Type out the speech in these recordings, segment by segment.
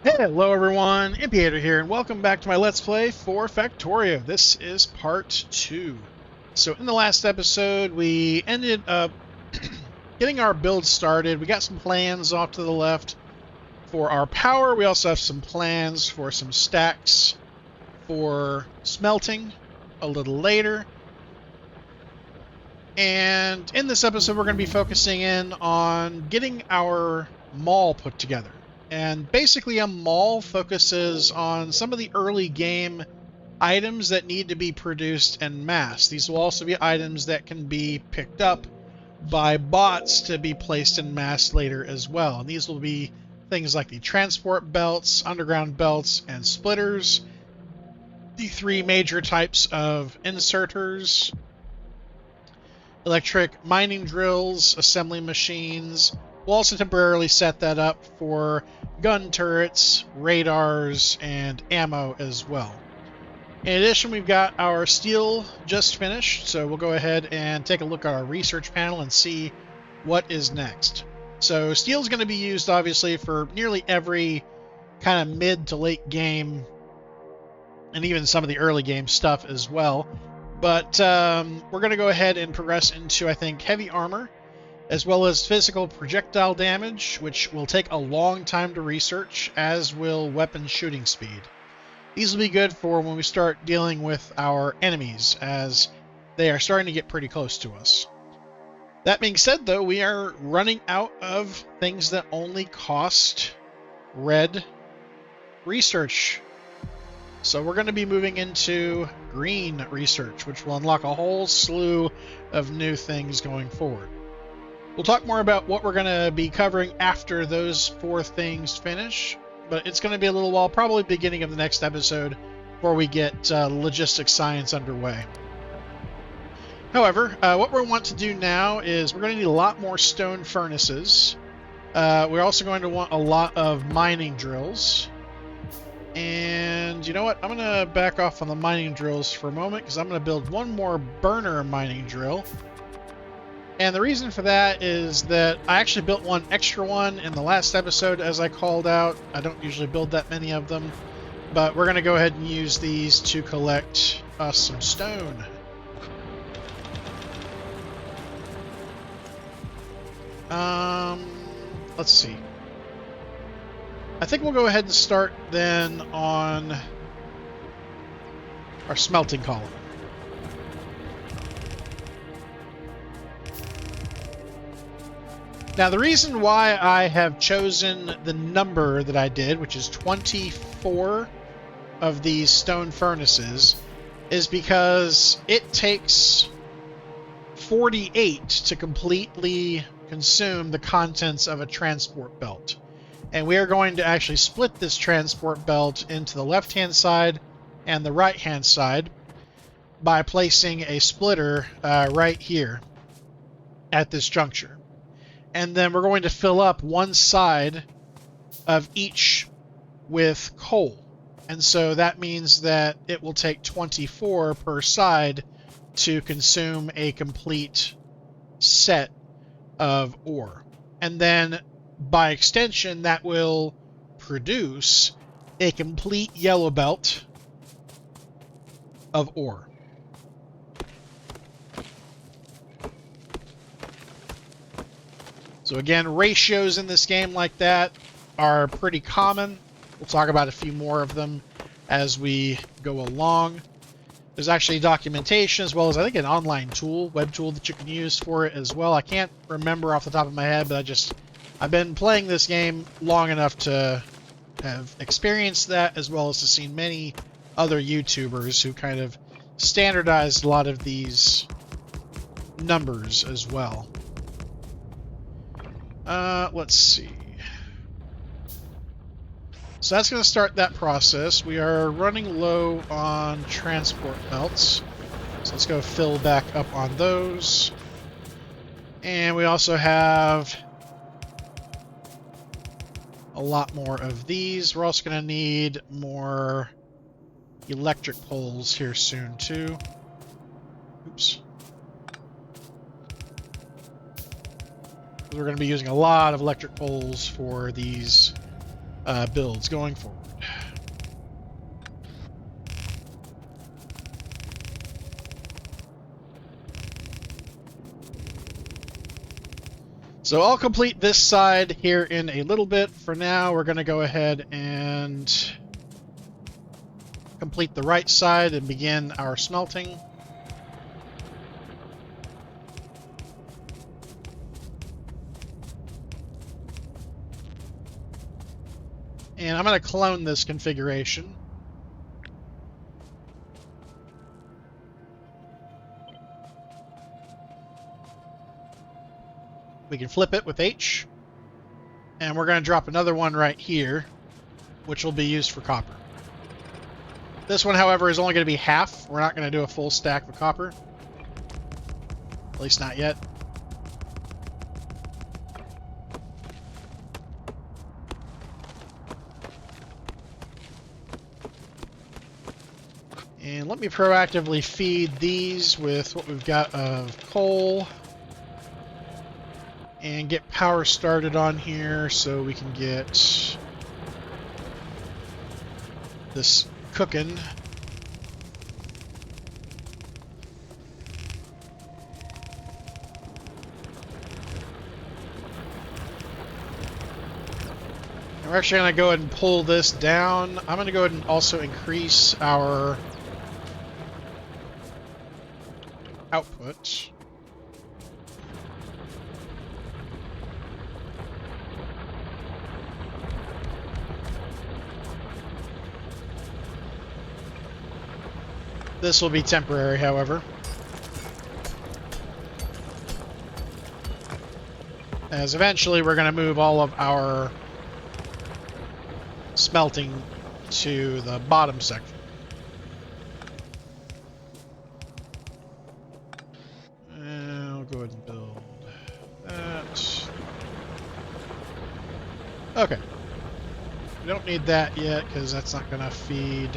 Hello everyone, Impiator here, and welcome back to my Let's Play for Factorio. This is part 2. So in the last episode, we ended up getting our build started. We got some plans off to the left for our power. We also have some plans for some stacks for smelting a little later. And in this episode, we're going to be focusing in on getting our mall put together. And basically a mall focuses on some of the early game items that need to be produced en masse. These will also be items that can be picked up by bots to be placed en masse later as well. And these will be things like the transport belts, underground belts, and splitters. The three major types of inserters, electric mining drills, assembly machines. We'll also temporarily set that up for gun turrets, radars, and ammo as well. In addition, we've got our steel just finished, so we'll go ahead and take a look at our research panel and see what is next. So steel is going to be used, obviously, for nearly every kind of mid to late game, and even some of the early game stuff as well. But we're going to go ahead and progress into, I think, heavy armor, as well as physical projectile damage, which will take a long time to research, as will weapon shooting speed. These will be good for when we start dealing with our enemies, as they are starting to get pretty close to us. That being said, though, we are running out of things that only cost red research. So we're going to be moving into green research, which will unlock a whole slew of new things going forward. We'll talk more about what we're going to be covering after those four things finish, but it's going to be a little while, probably beginning of the next episode, before we get logistics science underway. However, what we want to do now is we're going to need a lot more stone furnaces. We're also going to want a lot of mining drills. And you know what? I'm going to back off on the mining drills for a moment, because I'm going to build one more burner mining drill. And the reason for that is that I actually built one extra one in the last episode, as I called out. I don't usually build that many of them, but we're going to go ahead and use these to collect us some stone. Let's see. I think we'll go ahead and start then on our smelting column. Now, the reason why I have chosen the number that I did, which is 24 of these stone furnaces, is because it takes 48 to completely consume the contents of a transport belt. And we are going to actually split this transport belt into the left-hand side and the right-hand side by placing a splitter right here at this juncture. And then we're going to fill up one side of each with coal. And so that means that it will take 24 per side to consume a complete set of ore. And then by extension, that will produce a complete yellow belt of ore. So again, ratios in this game like that are pretty common. We'll talk about a few more of them as we go along. There's actually documentation, as well as I think an online tool, web tool that you can use for it as well. I can't remember off the top of my head, but I've been playing this game long enough to have experienced that, as well as to see many other YouTubers who kind of standardized a lot of these numbers as well. Let's see. So that's going to start that process. We are running low on transport belts. So let's go fill back up on those. And we also have a lot more of these. We're also going to need more electric poles here soon too. Oops. We're going to be using a lot of electric poles for these builds going forward. So I'll complete this side here in a little bit. For now, we're going to go ahead and complete the right side and begin our smelting. And I'm going to clone this configuration. We can flip it with H. And we're going to drop another one right here, which will be used for copper. This one, however, is only going to be half. We're not going to do a full stack of copper. At least not yet. And let me proactively feed these with what we've got of coal. And get power started on here so we can get this cooking. And we're actually going to go ahead and pull this down. I'm going to go ahead and also increase our output. This will be temporary, however. As eventually we're going to move all of our smelting to the bottom section. And I'll go ahead and build that. Okay. We don't need that yet because that's not going to feed...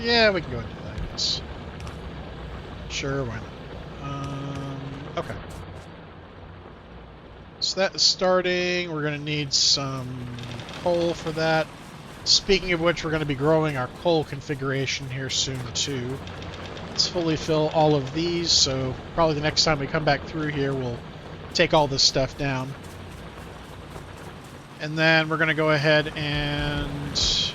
Yeah, we can go ahead and do that, I guess. Sure, why not? Okay. So that is starting. We're going to need some coal for that. Speaking of which, we're going to be growing our coal configuration here soon, too. Let's fully fill all of these, so probably the next time we come back through here, we'll take all this stuff down. And then we're going to go ahead and...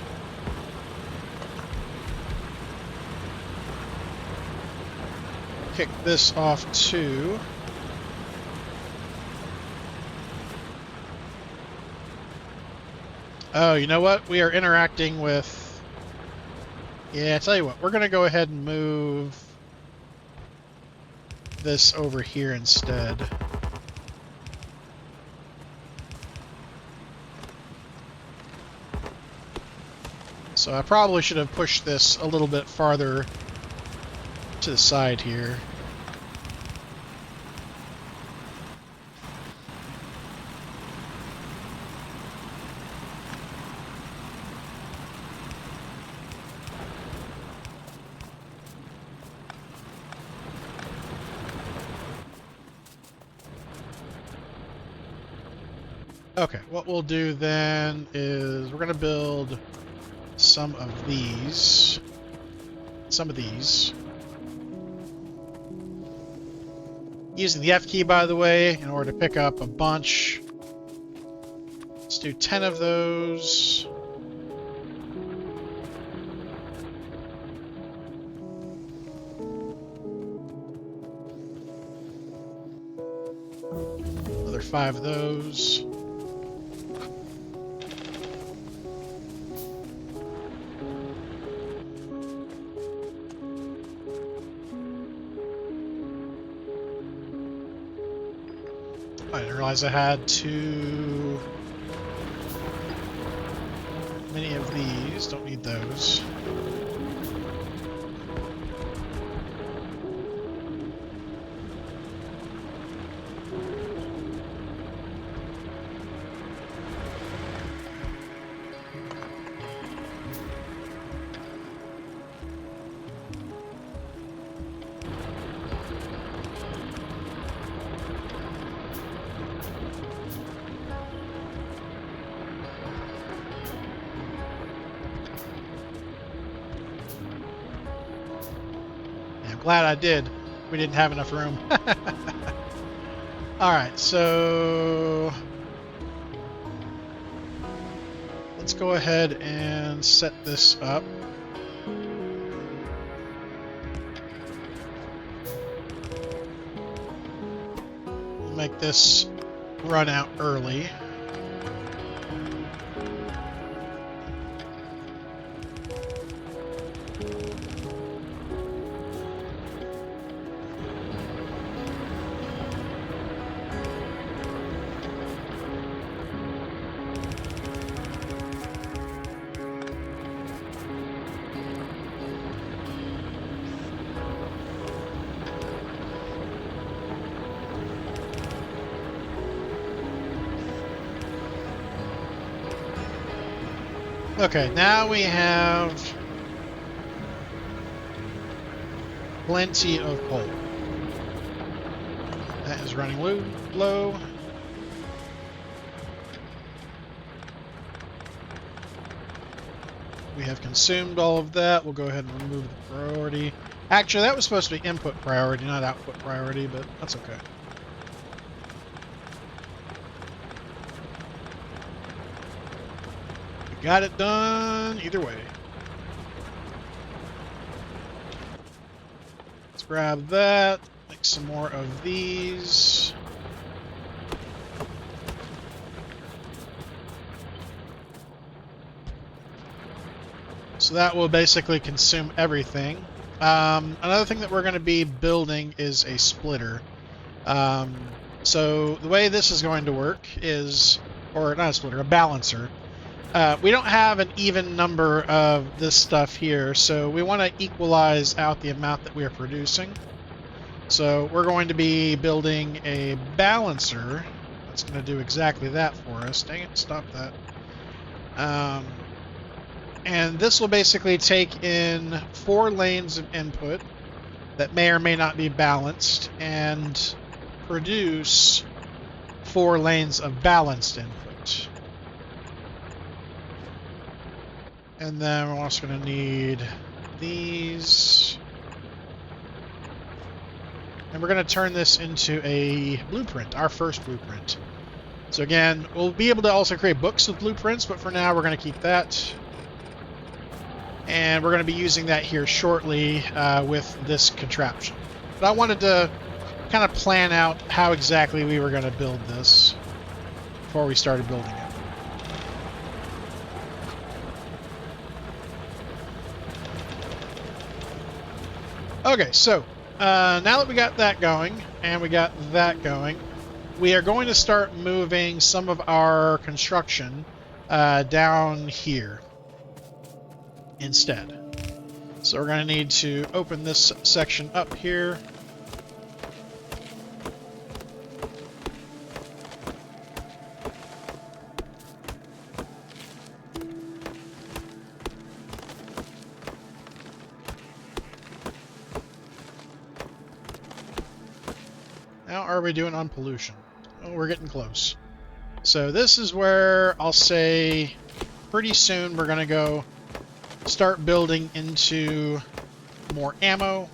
kick this off too. Oh, you know what? We are interacting with... Yeah, I tell you what. We're going to go ahead and move this over here instead. So I probably should have pushed this a little bit farther to the side here. Okay, what we'll do then is we're going to build some of these. Using the F key, by the way, in order to pick up a bunch. Let's do 10 of those. Another 5 of those. I didn't realize I had too many of these. Don't need those. I'm glad I did. We didn't have enough room. Alright, so let's go ahead and set this up. We'll make this run out early. Okay, now we have plenty of coal. That is running low. We have consumed all of that. We'll go ahead and remove the priority. Actually, that was supposed to be input priority, not output priority, but that's okay. We got it done either way. Let's grab that, make some more of these. So that will basically consume everything. Another thing that we're going to be building is a splitter. So the way this is going to work is, or not a splitter, a balancer. We don't have an even number of this stuff here, so we want to equalize out the amount that we are producing. So we're going to be building a balancer that's going to do exactly that for us. Dang it, stop that. And this will basically take in 4 lanes of input that may or may not be balanced and produce 4 lanes of balanced input. And then we're also going to need these. And we're going to turn this into a blueprint, our first blueprint. So again, we'll be able to also create books with blueprints, but for now we're going to keep that. And we're going to be using that here shortly with this contraption. But I wanted to kind of plan out how exactly we were going to build this before we started building it. Okay, so now that we got that going and we got that going, we are going to start moving some of our construction down here instead. So we're going to need to open this section up here. How are we doing on pollution? Oh, we're getting close. So this is where I'll say pretty soon we're going to go start building into more ammo.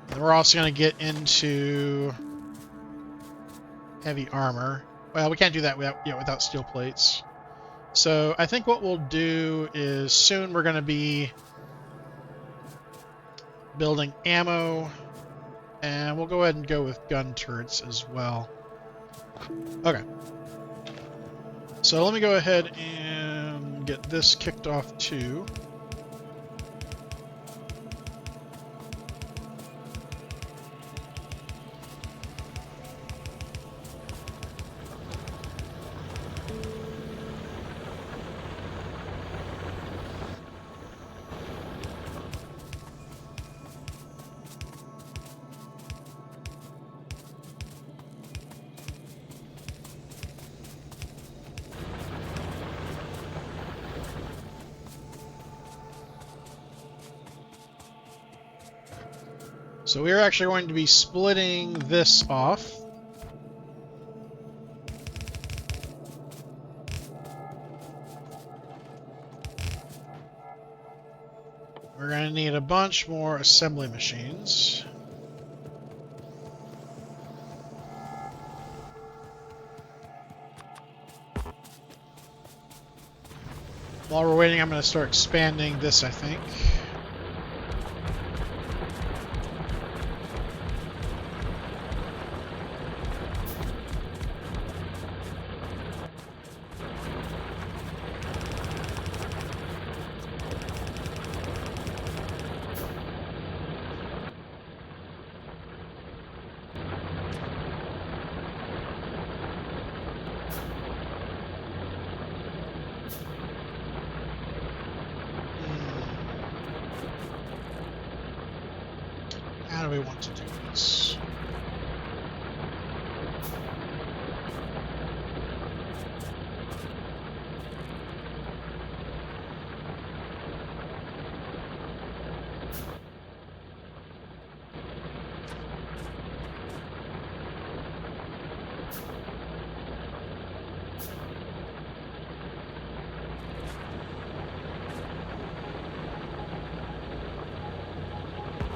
And we're also going to get into heavy armor. Well, we can't do that without steel plates. So I think what we'll do is soon we're going to be building ammo. And we'll go ahead and go with gun turrets as well. Okay. So let me go ahead and get this kicked off too. So we're actually going to be splitting this off. We're going to need a bunch more assembly machines. While we're waiting, I'm going to start expanding this, I think. How do we want to do this?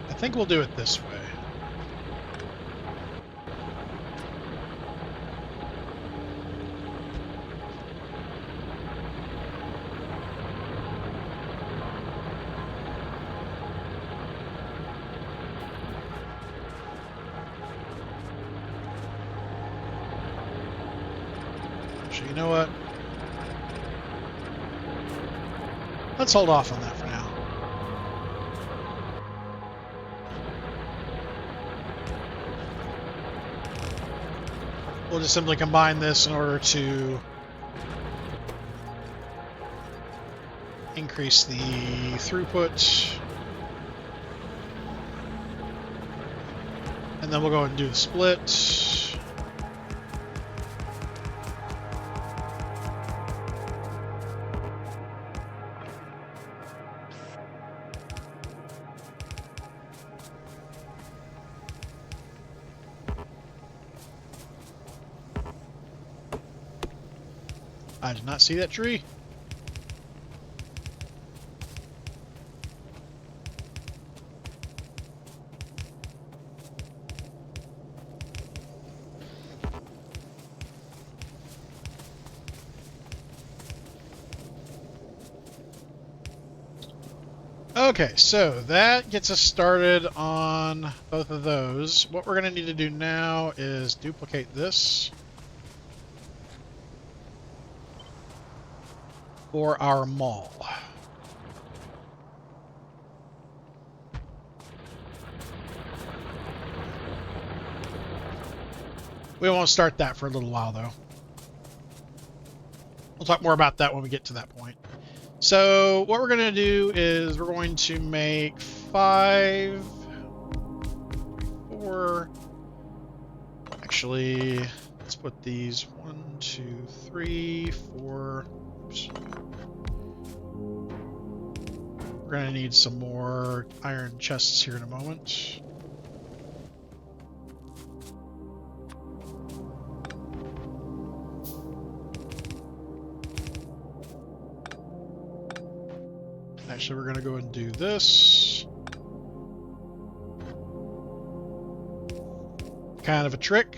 I think we'll do it this way. Actually, you know what? Let's hold off on that for now. We'll just simply combine this in order to increase the throughput. And then we'll go ahead and do the split. I did not see that tree. Okay, so that gets us started on both of those. What we're going to need to do now is duplicate this for our mall. We won't start that for a little while, though. We'll talk more about that when we get to that point. So what we're going to do is we're going to make 5, 4. Actually, let's put these 1, 2, 3, 4. Oops. We're going to need some more iron chests here in a moment. Actually, we're going to go and do this. Kind of a trick.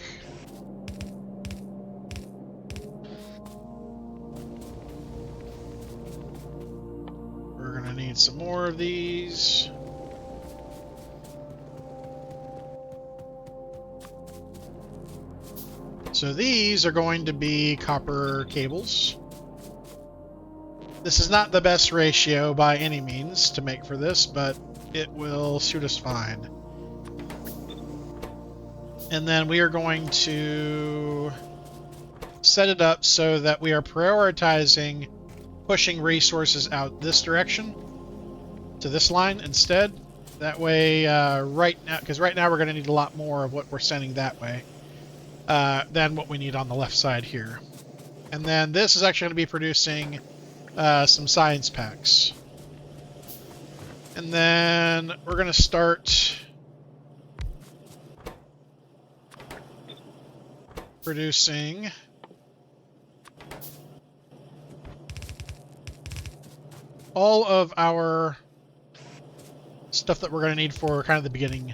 We're going to need some more of these. So these are going to be copper cables. This is not the best ratio by any means to make for this, but it will suit us fine. And then we are going to set it up so that we are prioritizing pushing resources out this direction to this line instead. That way, right now, because right now we're going to need a lot more of what we're sending that way than what we need on the left side here. And then this is actually going to be producing some science packs. And then we're going to start producing all of our stuff that we're going to need for kind of the beginning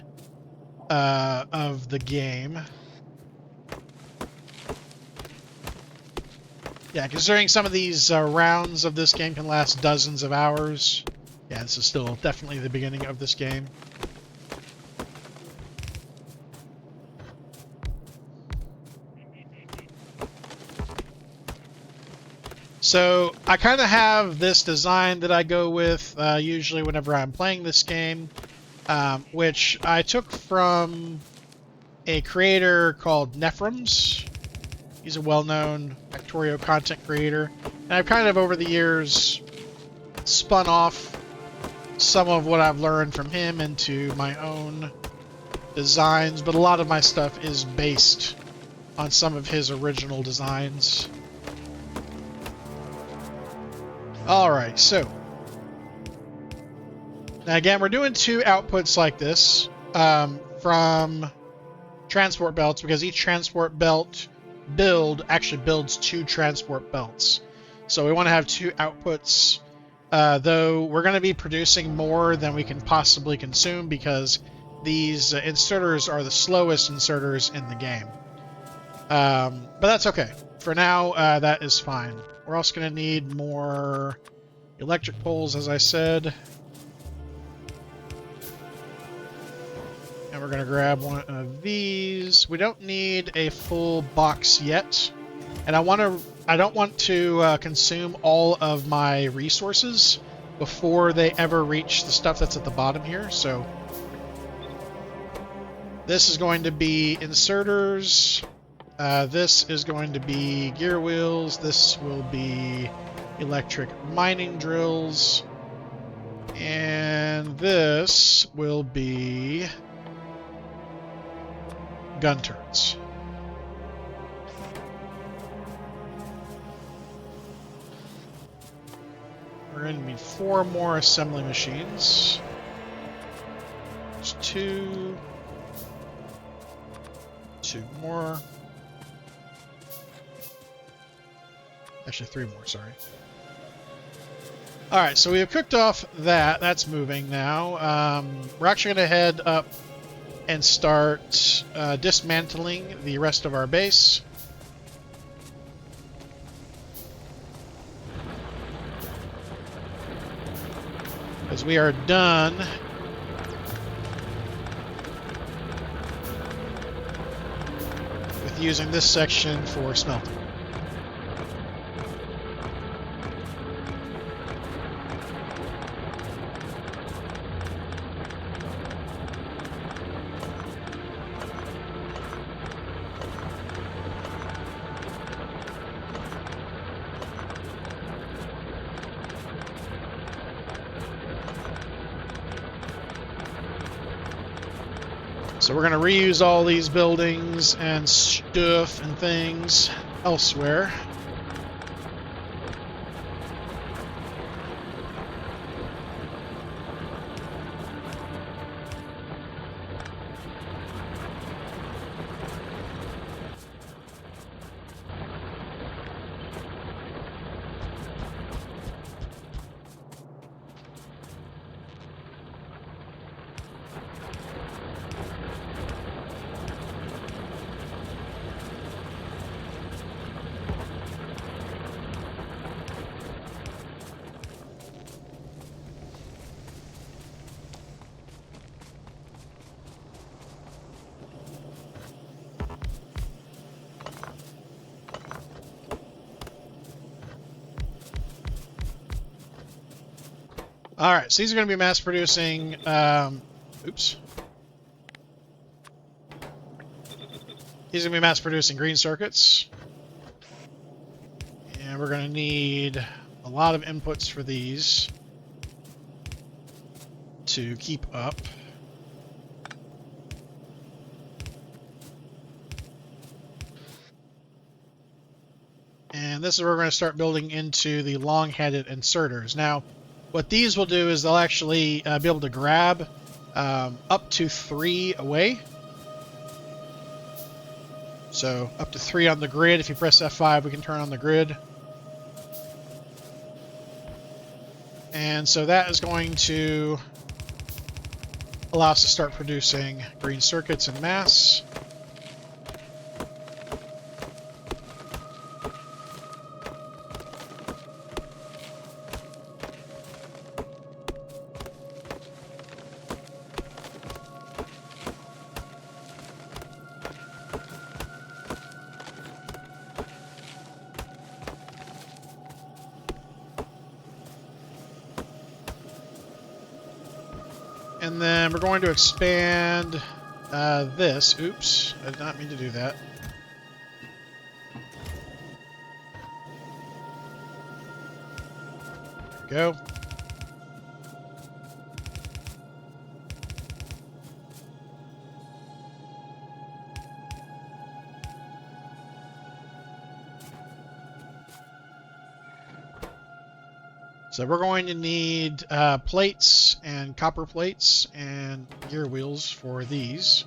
of the game. Yeah, considering some of these rounds of this game can last dozens of hours. Yeah, this is still definitely the beginning of this game. So I kind of have this design that I go with usually whenever I'm playing this game, which I took from a creator called Nephrums. He's a well-known Factorio content creator, and I've kind of over the years spun off some of what I've learned from him into my own designs, but a lot of my stuff is based on some of his original designs. Alright, so now again, we're doing two outputs like this from transport belts, because each transport belt build actually builds two transport belts. So we want to have two outputs, though we're going to be producing more than we can possibly consume because these inserters are the slowest inserters in the game. But that's okay. For now, that is fine. We're also going to need more electric poles, as I said. And we're going to grab one of these. We don't need a full box yet. And I don't want to consume all of my resources before they ever reach the stuff that's at the bottom here. So this is going to be inserters. This is going to be gear wheels. This will be electric mining drills. And this will be gun turrets. We're going to need 4 more assembly machines. There's 2. 2 more. Actually, 3 more, sorry. Alright, so we have cooked off that. That's moving now. We're actually going to head up and start dismantling the rest of our base. As we are done with using this section for smelting. So we're going to reuse all these buildings and stuff and things elsewhere. All right, so these are going to be mass producing. Oops. These are going to be mass producing green circuits. And we're going to need a lot of inputs for these to keep up. And this is where we're going to start building into the long-headed inserters. Now, what these will do is they'll actually be able to grab up to 3 away. So up to 3 on the grid. If you press F5, we can turn on the grid. And so that is going to allow us to start producing green circuits en masse. And then we're going to expand this. Oops, I did not mean to do that. There we go. So we're going to need plates and copper plates and gear wheels for these.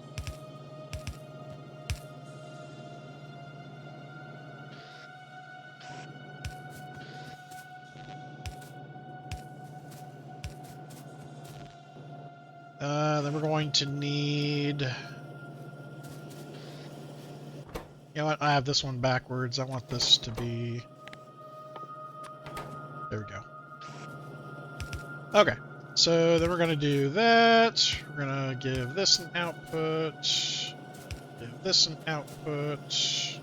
Then we're going to need... You know what? I have this one backwards. I want this to be... There we go. Okay, so then we're going to do that. We're going to give this an output. Give this an output.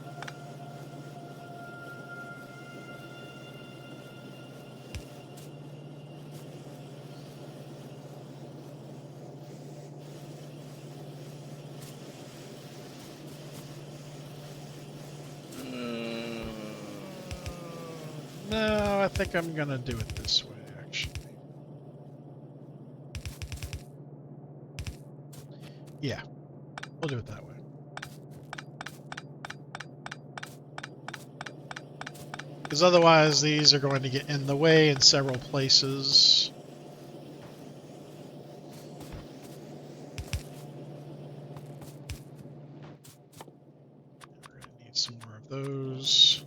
No, I think I'm going to do it this way, actually. Yeah, we'll do it that way. Because otherwise these are going to get in the way in several places. We're going to need some more of those.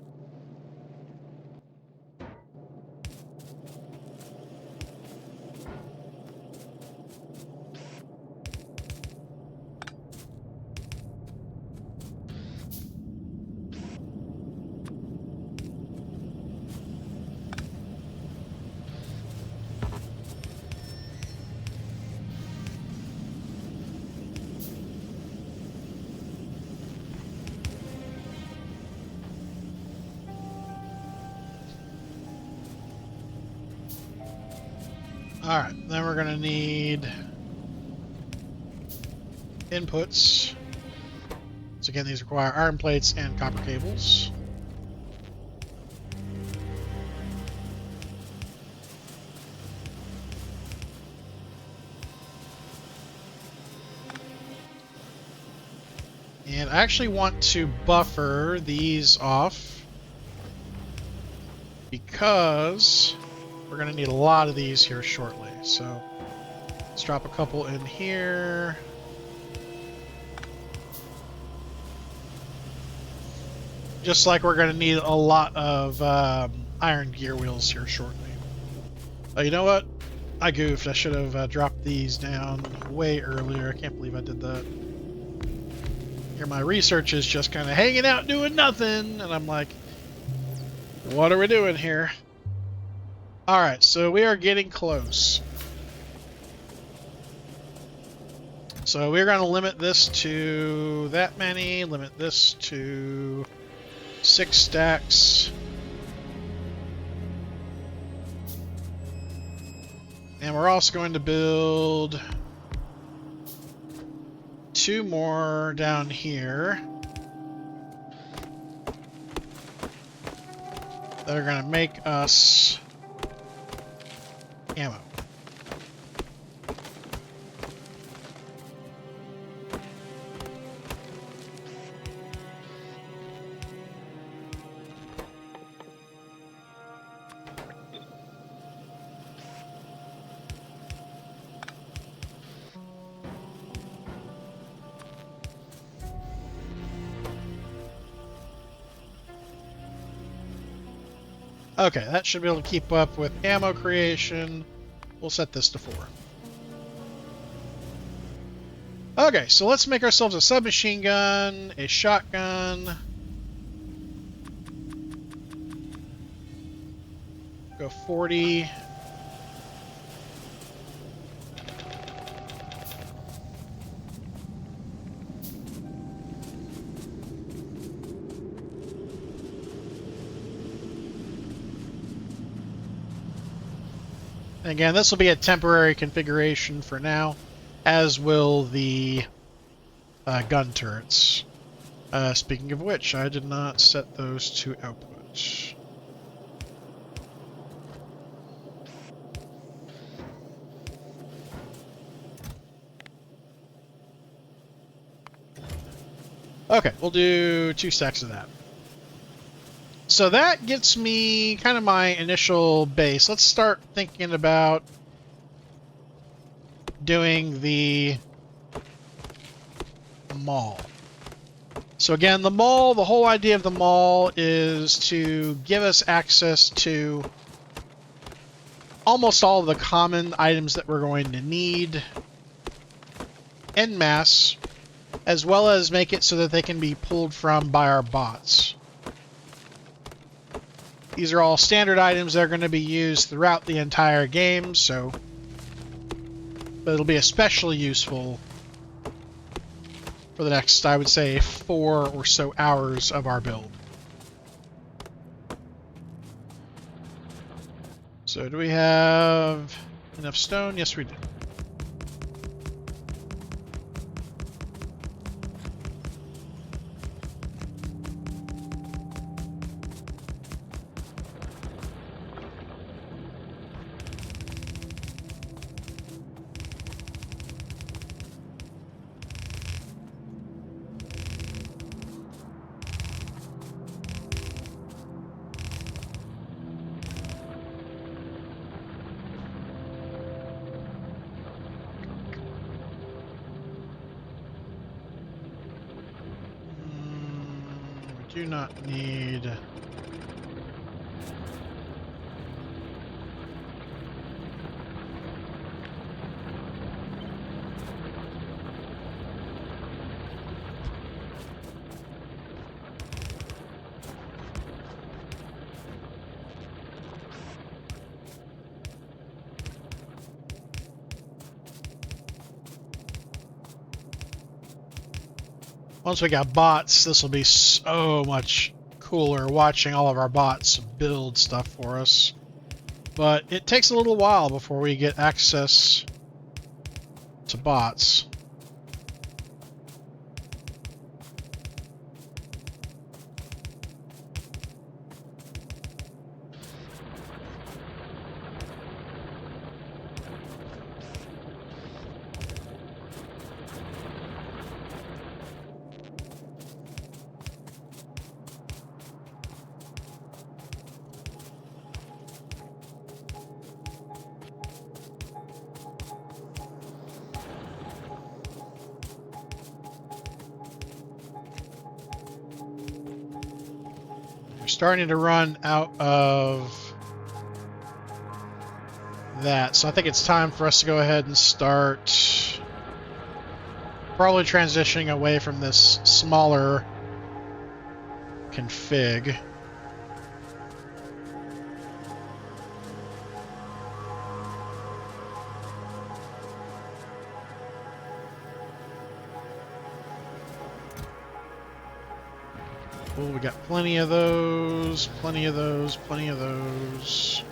Alright, then we're going to need inputs. So again, these require iron plates and copper cables. And I actually want to buffer these off because we're going to need a lot of these here shortly. So let's drop a couple in here. Just like we're going to need a lot of iron gear wheels here shortly. Oh, you know what? I goofed. I should have dropped these down way earlier. I can't believe I did that. Here my research is just kind of hanging out doing nothing. And I'm like, what are we doing here? Alright, so we are getting close. So we're going to limit this to that many, limit this to 6 stacks. And we're also going to build 2 more down here that are going to make us ammo. Okay, that should be able to keep up with ammo creation. We'll set this to 4. Okay, so let's make ourselves a submachine gun, a shotgun. Go 40. And again, this will be a temporary configuration for now, as will the gun turrets. Speaking of which, I did not set those to output. Okay, we'll do 2 stacks of that. So that gets me kind of my initial base. Let's start thinking about doing the mall. So again, the mall, the whole idea of the mall is to give us access to almost all of the common items that we're going to need en masse, as well as make it so that they can be pulled from by our bots. These are all standard items that are going to be used throughout the entire game, but it'll be especially useful for the next, I would say, 4 or so hours of our build. So do we have enough stone? Yes, we do. We do not need... Once we got bots, this will be so much cooler watching all of our bots build stuff for us. But it takes a little while before we get access to bots. We're starting to run out of that, so I think it's time for us to go ahead and start probably transitioning away from this smaller config. Oh, we got plenty of those, plenty of those, plenty of those.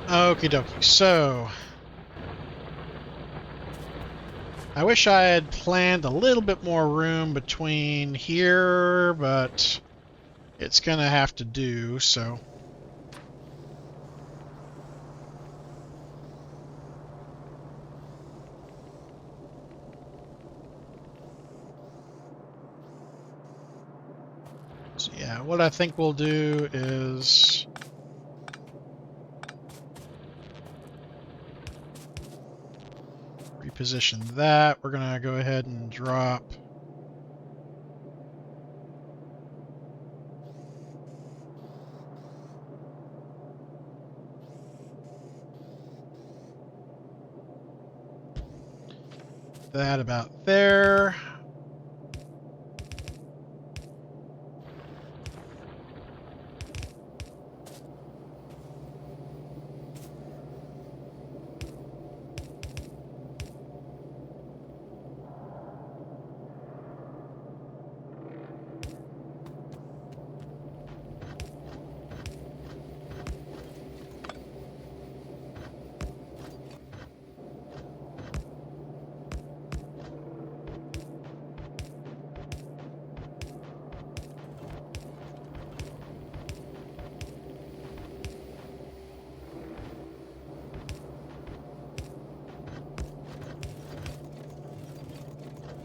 Okie dokie, so I wish I had planned a little bit more room between here, but it's gonna have to do, so. Yeah, what I think we'll do is reposition that. We're going to go ahead and drop that about there.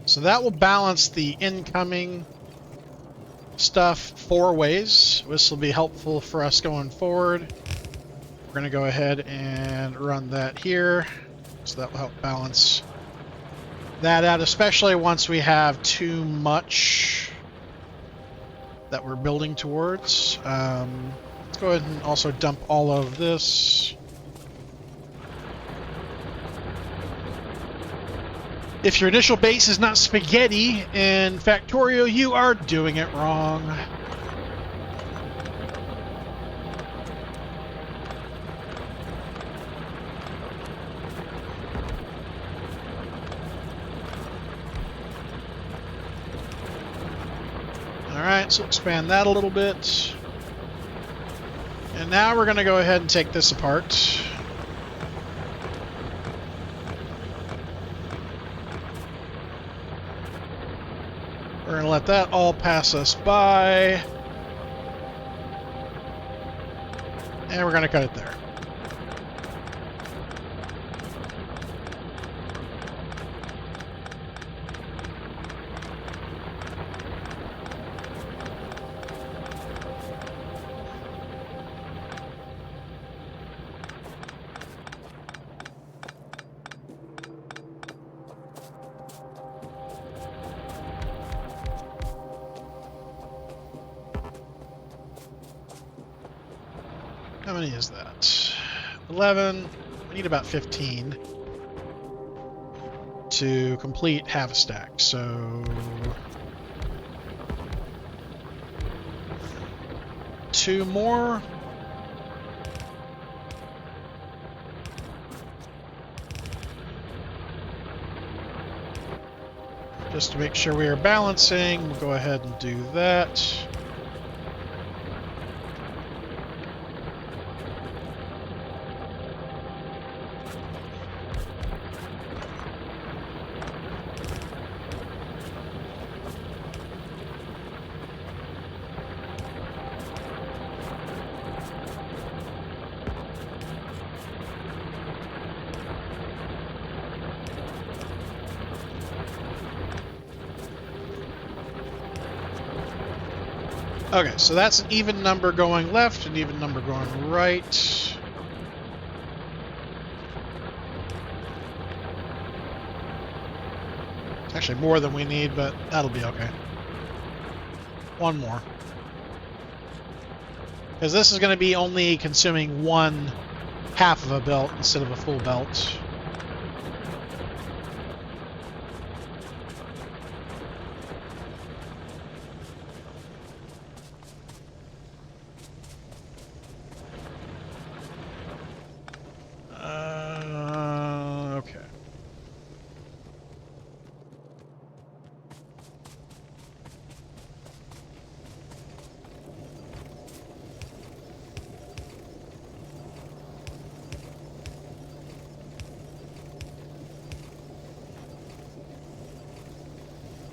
So that will balance the incoming stuff 4 ways. This will be helpful for us going forward. We're going to go ahead and run that here. So that will help balance that out, especially once we have too much that we're building towards. Let's go ahead and also dump all of this. If your initial base is not spaghetti in Factorio, you are doing it wrong. Alright, so expand that a little bit. And now we're going to go ahead and take this apart. We're going to let that all pass us by. And we're going to cut it there. How many is that? 11. We need about 15 to complete half a stack. So 2 more. Just to make sure we are balancing, we'll go ahead and do that. Okay, so that's an even number going left, an even number going right. Actually, more than we need, but that'll be okay. 1 more. Because this is going to be only consuming 1/2 of a belt instead of a full belt. Okay.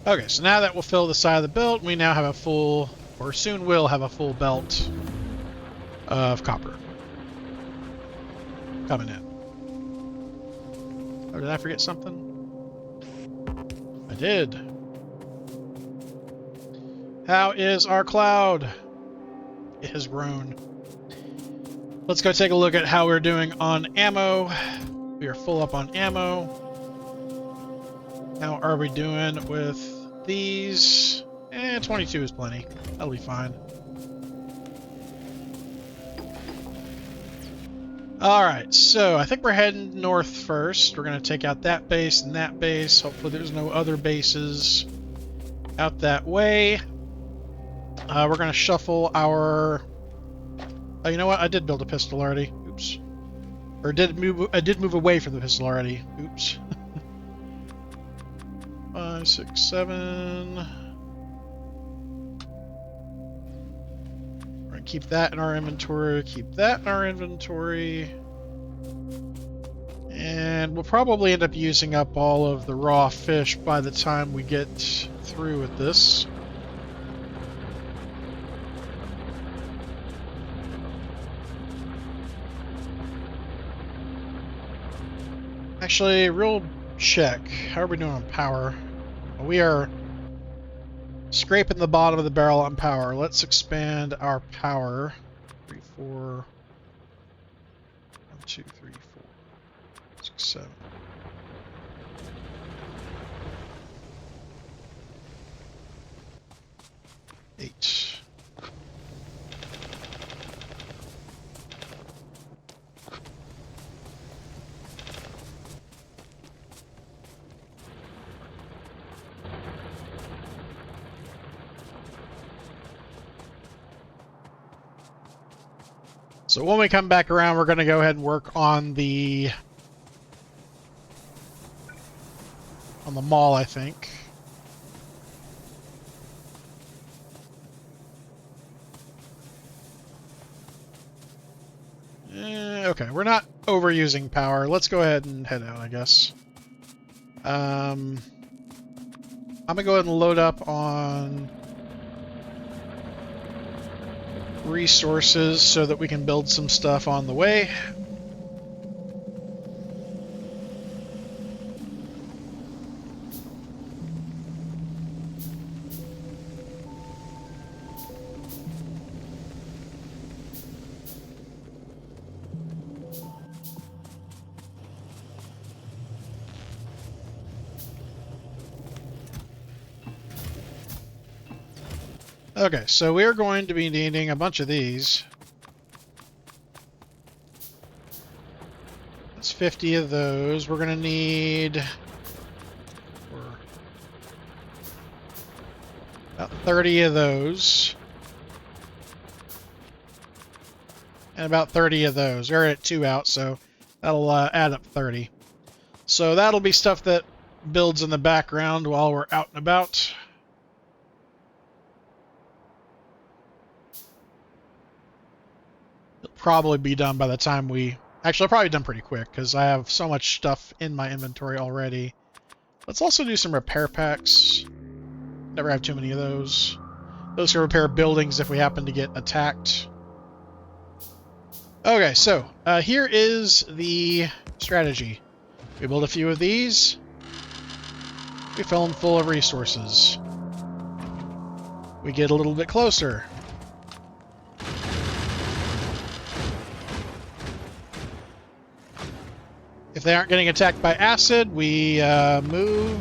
Okay, so now that we'll fill the side of the belt, we now have a full, or soon will have a full belt of copper coming in. Oh, did I forget something? I did. How is our cloud? It has grown. Let's go take a look at how we're doing on ammo. We are full up on ammo. How are we doing with these? 22 is plenty. That'll be fine. Alright, so I think we're heading north first. We're going to take out that base and that base. Hopefully there's no other bases out that way. We're going to shuffle our... Oh, you know what? I did build a pistol already. Oops. Or I did move away from the pistol already. Oops. 5, 6, 7. We're going to keep that in our inventory. Keep that in our inventory. And we'll probably end up using up all of the raw fish by the time we get through with this. Actually, real check. How are we doing on power? We are scraping the bottom of the barrel on power. Let's expand our power. 3, 4. 1, 2, 3, 4, 6, 7. Eight. So when we come back around, we're going to go ahead and work on the mall, I think. Okay, we're not overusing power. Let's go ahead and head out, I guess. I'm going to go ahead and load up on resources so that we can build some stuff on the way. Okay, so we're going to be needing a bunch of these. That's 50 of those. We're going to need about 30 of those. And about 30 of those. We're at 2 out, so that'll add up 30. So that'll be stuff that builds in the background while we're out and about. Probably be done by the time we... Actually, I'll probably done pretty quick, because I have so much stuff in my inventory already. Let's also do some repair packs. Never have too many of those. Those can repair buildings if we happen to get attacked. Okay, so here is the strategy. We build a few of these. We fill them full of resources. We get a little bit closer. If they aren't getting attacked by acid, we move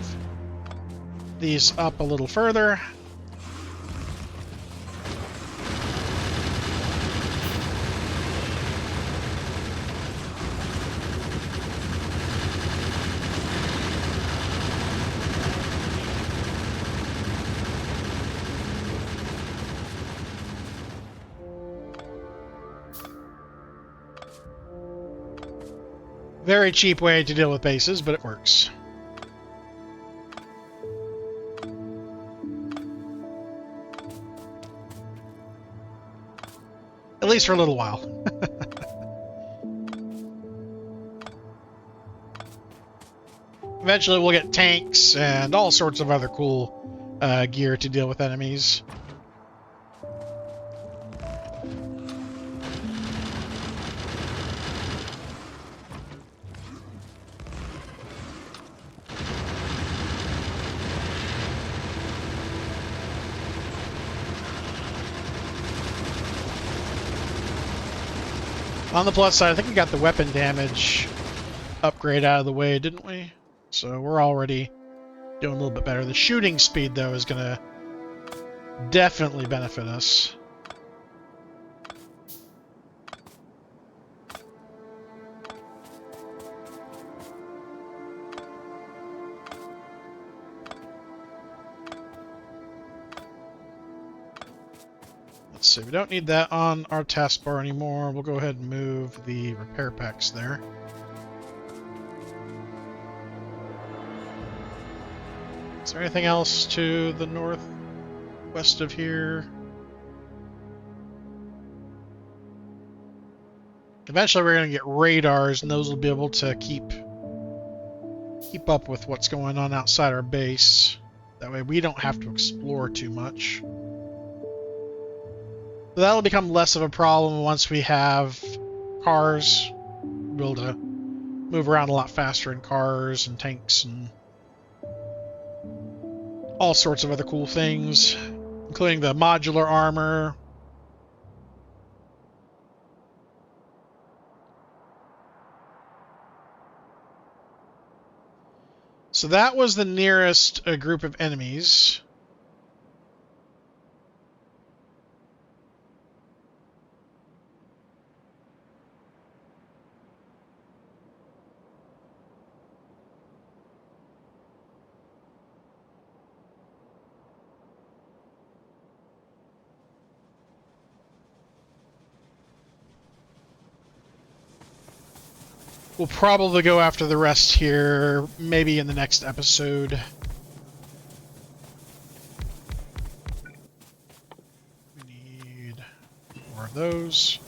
these up a little further. Very cheap way to deal with bases, but it works. At least for a little while. Eventually we'll get tanks and all sorts of other cool gear to deal with enemies. On the plus side, I think we got the weapon damage upgrade out of the way, didn't we? So we're already doing a little bit better. The shooting speed, though, is going to definitely benefit us. Let's see, we don't need that on our taskbar anymore. We'll go ahead and move the repair packs there. Is there anything else to the northwest of here? Eventually we're going to get radars, and those will be able to keep up with what's going on outside our base. That way we don't have to explore too much. So that'll become less of a problem once we have cars. We'll be able to move around a lot faster in cars and tanks and all sorts of other cool things, including the modular armor. So that was the nearest group of enemies. We'll probably go after the rest here, maybe in the next episode. We need more of those.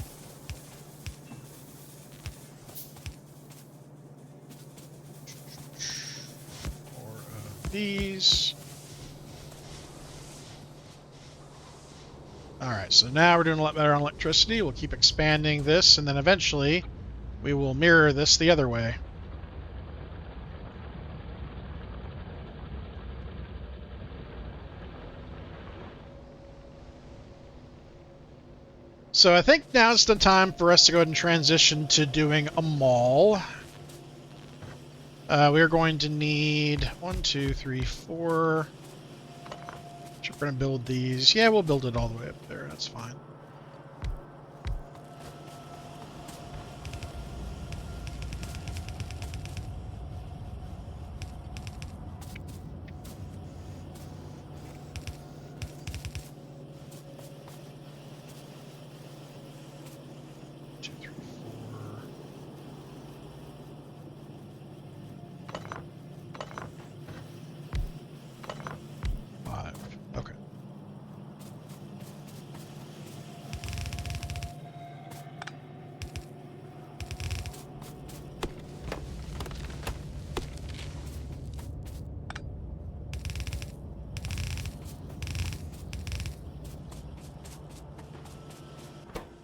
More of these. Alright, so now we're doing a lot better on electricity. We'll keep expanding this, and then eventually we will mirror this the other way. So I think now's the time for us to go ahead and transition to doing a mall. We're going to need 1, 2, 3, 4. We're going to build these. Yeah, we'll build it all the way up there. That's fine.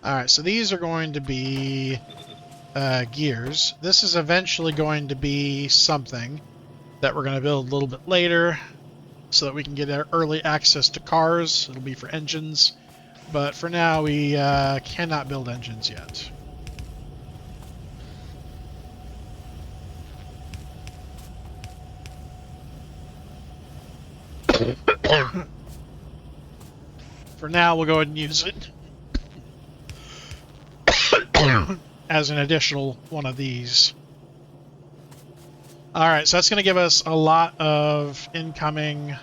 Alright, so these are going to be gears. This is eventually going to be something that we're going to build a little bit later so that we can get our early access to cars. It'll be for engines, but for now we cannot build engines yet. For now, we'll go ahead and use it as an additional one of these. Alright, so that's going to give us a lot of incoming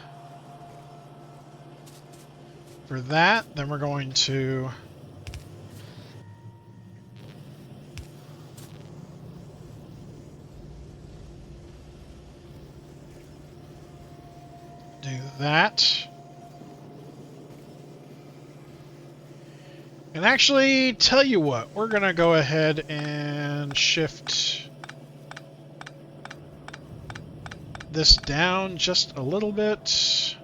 for that. Then we're going to do that. And actually, tell you what, we're going to go ahead and shift this down just a little bit.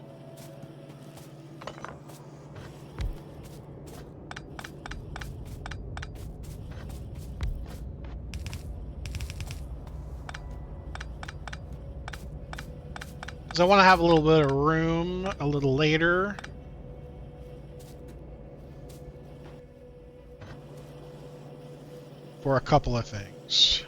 Because I want to have a little bit of room a little later. for a couple of things.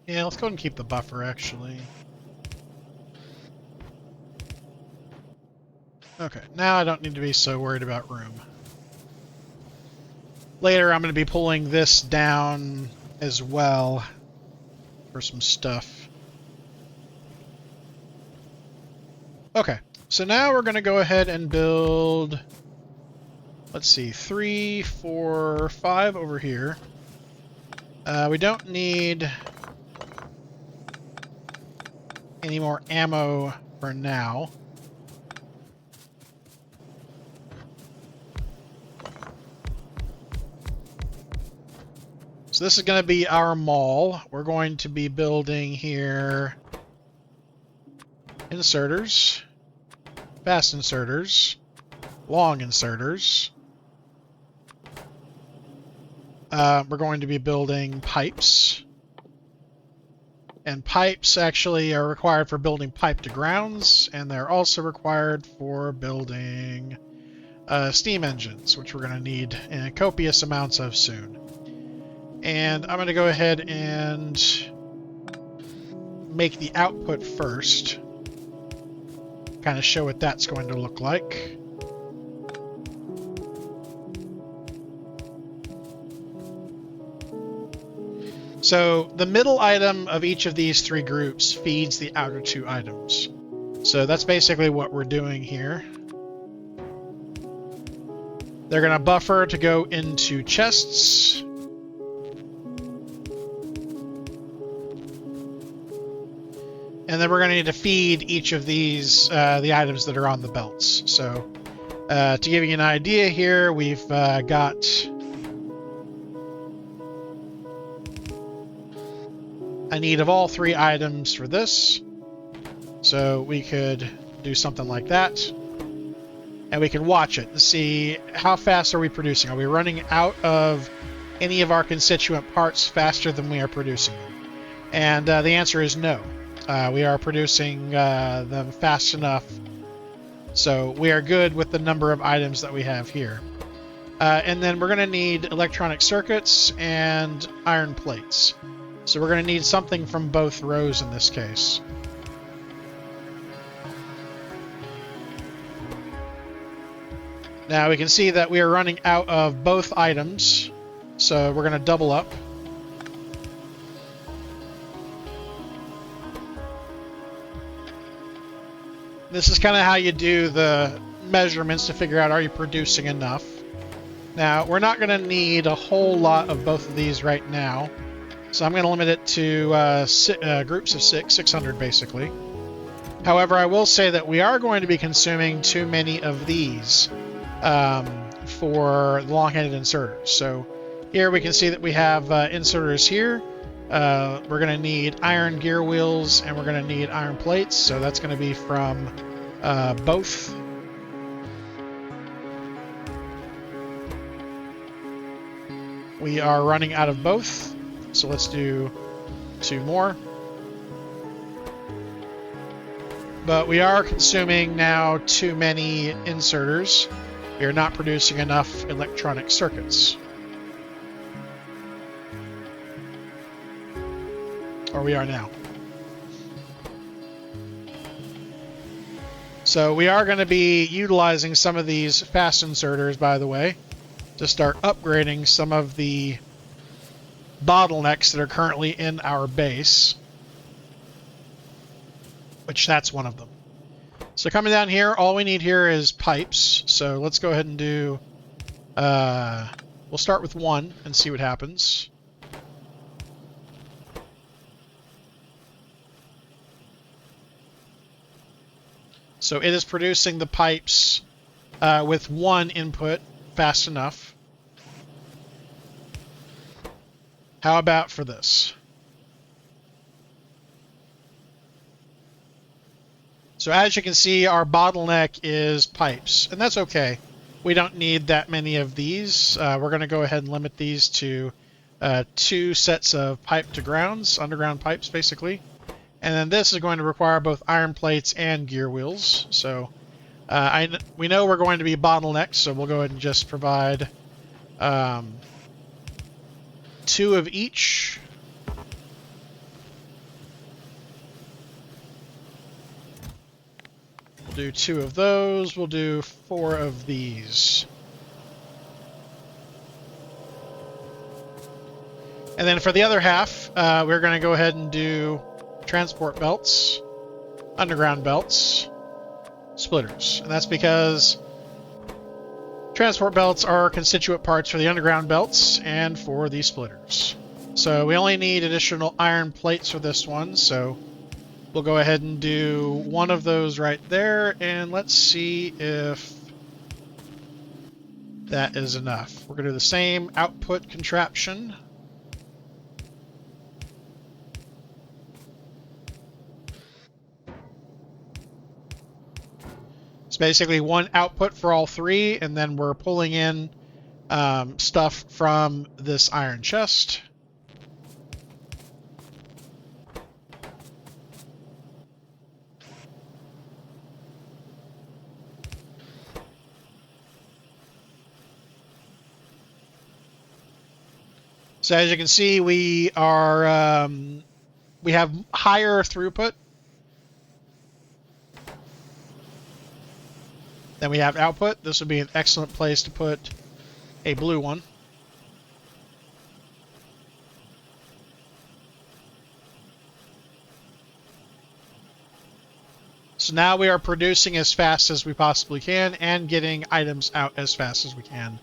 Yeah, let's go ahead and keep the buffer, actually. Okay, now I don't need to be so worried about room. Later, I'm going to be pulling this down as well for some stuff. Okay, so now we're going to go ahead and build, let's see, 3, 4, 5 over here. We don't need any more ammo for now. So this is going to be our mall. We're going to be building here inserters, fast inserters, long inserters. We're going to be building pipes. And pipes actually are required for building pipe to grounds, and they're also required for building steam engines, which we're going to need in copious amounts of soon. And I'm going to go ahead and make the output first. Kind of show what that's going to look like. So the middle item of each of these three groups feeds the outer two items. So that's basically what we're doing here. They're going to buffer to go into chests. And then we're going to need to feed each of these, the items that are on the belts. So to give you an idea here, we've got a need of all three items for this. So we could do something like that. And we can watch it to see how fast are we producing. Are we running out of any of our constituent parts faster than we are producing them? And the answer is no. We are producing them fast enough. So we are good with the number of items that we have here. And then we're going to need electronic circuits and iron plates. So we're going to need something from both rows in this case. Now we can see that we are running out of both items. So we're going to double up. This is kind of how you do the measurements to figure out, are you producing enough? Now, we're not going to need a whole lot of both of these right now. So I'm going to limit it to groups of 600 basically. However, I will say that we are going to be consuming too many of these for long-handed inserters. So here we can see that we have inserters here. We're going to need iron gear wheels, and we're going to need iron plates. So that's going to be from both. We are running out of both. So let's do 2 more. But we are consuming now too many inserters. We are not producing enough electronic circuits. Or we are now. So we are going to be utilizing some of these fast inserters, by the way, to start upgrading some of the bottlenecks that are currently in our base, which that's one of them. So coming down here, all we need here is pipes. So let's go ahead and do, we'll start with 1 and see what happens. So it is producing the pipes with one input fast enough. How about for this? So as you can see, our bottleneck is pipes, and that's okay. We don't need that many of these. We're going to go ahead and limit these to 2 sets of pipe to grounds, underground pipes basically. And then this is going to require both iron plates and gear wheels. So we know we're going to be bottlenecked, so we'll go ahead and just provide 2 of each. We'll do 2 of those. We'll do 4 of these. And then for the other half, we're going to go ahead and do transport belts, underground belts, splitters. And that's because transport belts are constituent parts for the underground belts and for the splitters. So we only need additional iron plates for this one, so we'll go ahead and do 1 of those right there, and let's see if that is enough. We're going to do the same output contraption. It's basically 1 output for all 3, and then we're pulling in stuff from this iron chest. So as you can see, we are we have higher throughput than we have output. This would be an excellent place to put a blue one. So now we are producing as fast as we possibly can and getting items out as fast as we can.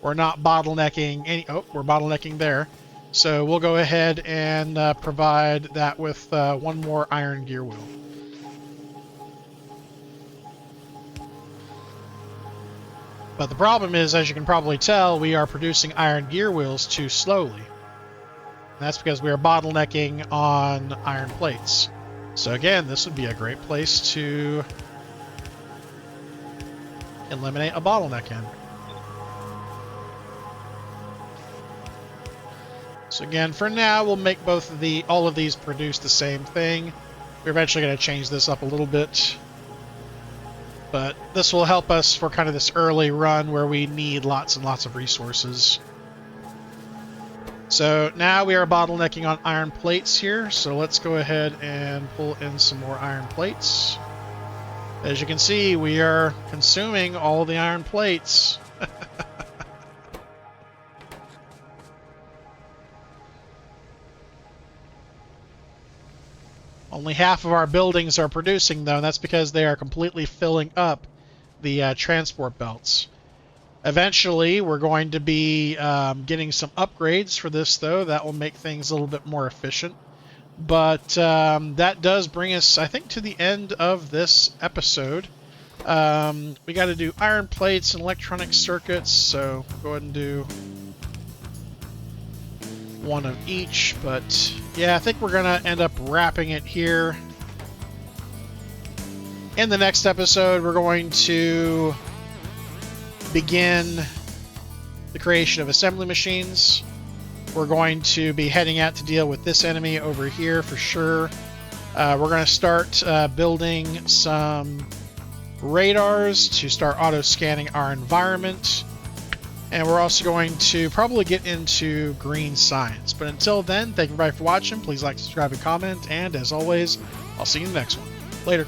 We're not bottlenecking any... Oh, we're bottlenecking there. So we'll go ahead and provide that with 1 more iron gear wheel. But the problem is, as you can probably tell, we are producing iron gear wheels too slowly. And that's because we are bottlenecking on iron plates. So again, this would be a great place to eliminate a bottleneck in. So again, for now, we'll make all of these produce the same thing. We're eventually going to change this up a little bit. But this will help us for kind of this early run where we need lots and lots of resources. So now we are bottlenecking on iron plates here. So let's go ahead and pull in some more iron plates. As you can see, we are consuming all the iron plates. Only half of our buildings are producing, though, and that's because they are completely filling up the transport belts. Eventually, we're going to be getting some upgrades for this, though. That will make things a little bit more efficient. But that does bring us, I think, to the end of this episode. We got to do iron plates and electronic circuits, so go ahead and do 1 of each, but yeah, I think we're gonna end up wrapping it here. In the next episode, we're going to begin the creation of assembly machines. We're going to be heading out to deal with this enemy over here for sure. We're going to start building some radars to start auto-scanning our environment. And we're also going to probably get into green science. But until then, thank you everybody for watching. Please like, subscribe, and comment. And as always, I'll see you in the next one. Later.